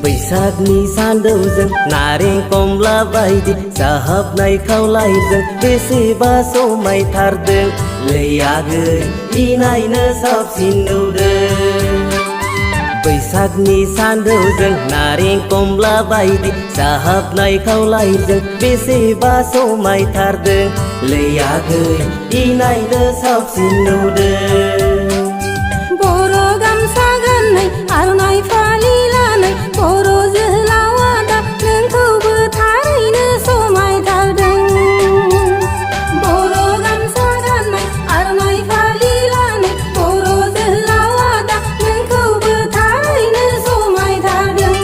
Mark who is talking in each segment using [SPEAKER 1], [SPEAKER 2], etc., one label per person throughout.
[SPEAKER 1] बैसागनि सानदौजों नारें कमला बायदि साहाबनाय खावलायजों बेसेबा समायथारदों लै आगै इनायनो साबसिन नुदों। बैसागनि सानदौजों नारें कमला बायदि साहाबनाय खावलायजों बेसेबा समायथारदों लै आगै इनायनो साबसिन नुदों।
[SPEAKER 2] बर' गामसा गाननाय आर'नाइ फालि लानाय बर' जोहोलावा दा नोंखौबो थारैनो समायथारदों। बर' गामसा गाननाय आर'नाइ फालि लानाय बर' जोहोलावा दा नोंखौबो थारैनो समायथारदों।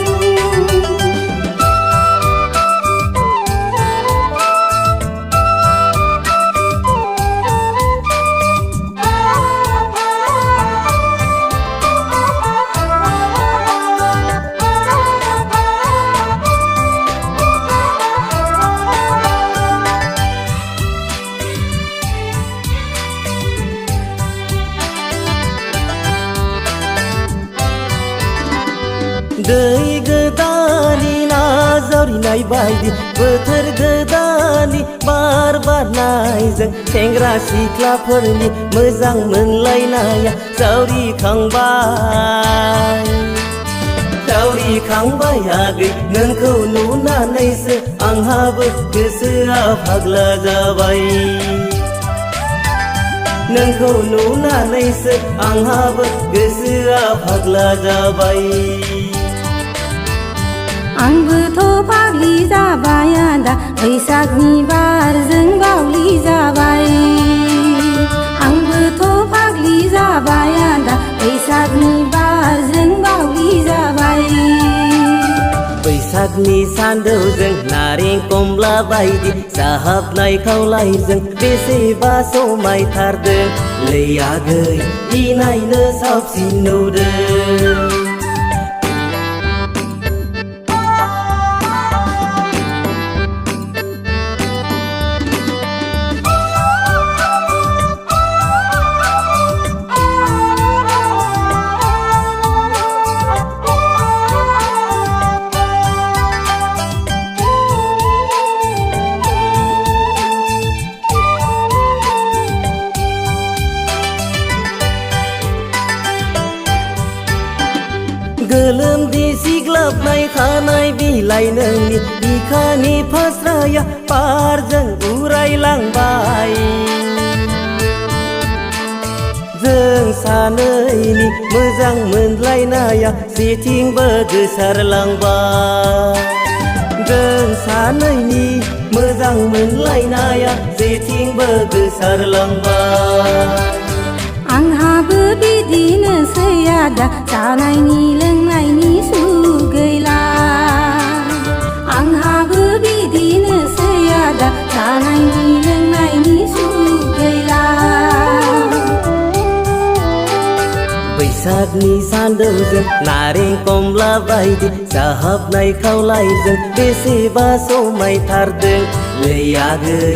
[SPEAKER 1] दै गोदाननि नाजावरिनाय बायदि बोथोर गोदाननि बार बारनायजों सेंग्रा सिख्लाफोरनि मोजां मोनलायनाया जावरिखांबाय आगै नोंखौ नुनानैसो आंहाबो गोसोआ फाग्ला जाबाय। नोंखौ नुनानैसो आंहाबो गोसोआ फाग्ला जाबाय।
[SPEAKER 2] आंबोथ' फाग्लि जाबाय आदा बैसागनि बारजों बावलि जाबाय। आंबोथ' फाग्लि जाबाय आदा बैसागनि बारजों बावलि जाबाय।
[SPEAKER 1] बैसागनि सानदौजों नारें कमला बायदि साहाबनाय खावलायजों बेसेबा समायथारदों लै आगै इनायनो साबसिन नुदों। गोलोमदै सिग्लाबनाय खानाय बिलाइ नोंनि बिखानि फास्राया बारजों उरायलांबाय। जों सानैनि मोजां मोनलायनाया जेथिंबो गोसारलांबाय। जों सानैनि मोजां मोनलायनाया जेथिंबो गोसारलांबाय।
[SPEAKER 2] आंहाबो बिदिनोसै आदा जानायनि लोंनायनि सुख गैला। आंहाबो बिदिनोसै आदा जानायनि लोंनायनि सुख गैला।
[SPEAKER 1] बैसागनि सानदौजों नारें कमला बायदि साहाबनाय खावलायजों बेसेबा समायथारदों लै आगै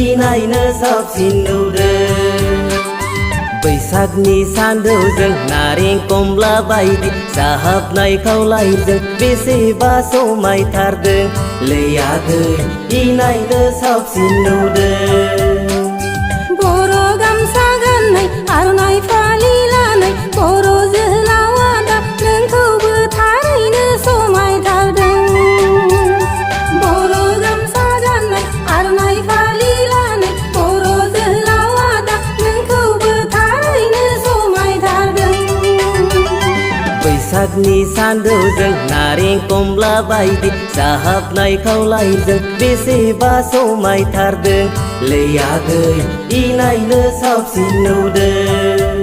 [SPEAKER 1] इनायनो साबसिन नुदों। बैसागनि सानदौजों नारें कमला बायदि साहाबनाय खावलायजों बेसेबा समायथारदों लै आगै इनायनो साबसिन नुदों।
[SPEAKER 2] बर' गामसा गाननाय आर'नाइ फालि लानाय बर' जोहोलावा दा नोंखौबो थारैनो समायथारदों। बर' गामसा गाननाय आर'नाइ फालि लानाय बर' जोहोलावा दा नोंखौबो थारैनो समायथारदों।
[SPEAKER 1] बैसागनि सानदौजों नारें कमला बायदि साहाबनाय खावलायजों बेसेबा समायथारदों लै आगै इनायनो साबसिन नुदों।